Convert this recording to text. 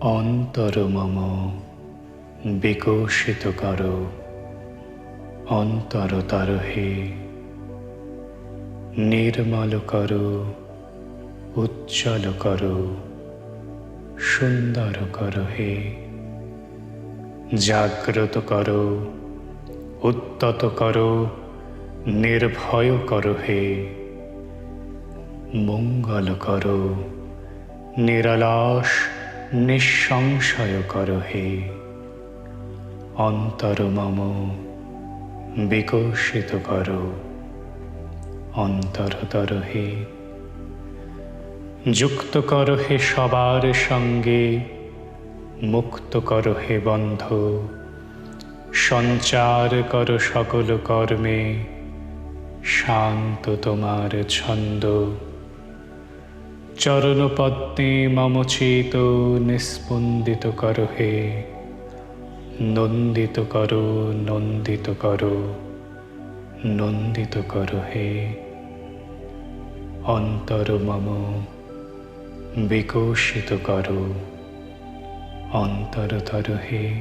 অন্তর মম বিকশিত করো, অন্তরতর হে নির্মল করো, উজ্জ্বল করো, সুন্দর করো হে। জাগ্রত করো, উদ্যত করো, নির্ভয় করো হে। মঙ্গল করো, নিরলস নিঃসংশয় করো হে। অন্তর মম বিকশিত করো, অন্তরতর হে। যুক্ত করো হে সবার সঙ্গে, মুক্ত করো হে বন্ধ। সঞ্চার করো সকল কর্মে, শান্ত তোমার ছন্দ। চরণপদ্মে মম চেত নিস্পন্দিত করো হে। নন্দিত করো, নন্দিত করো, নন্দিত করো হে। অন্তর মম বিকশিত করো, অন্তরতর হে।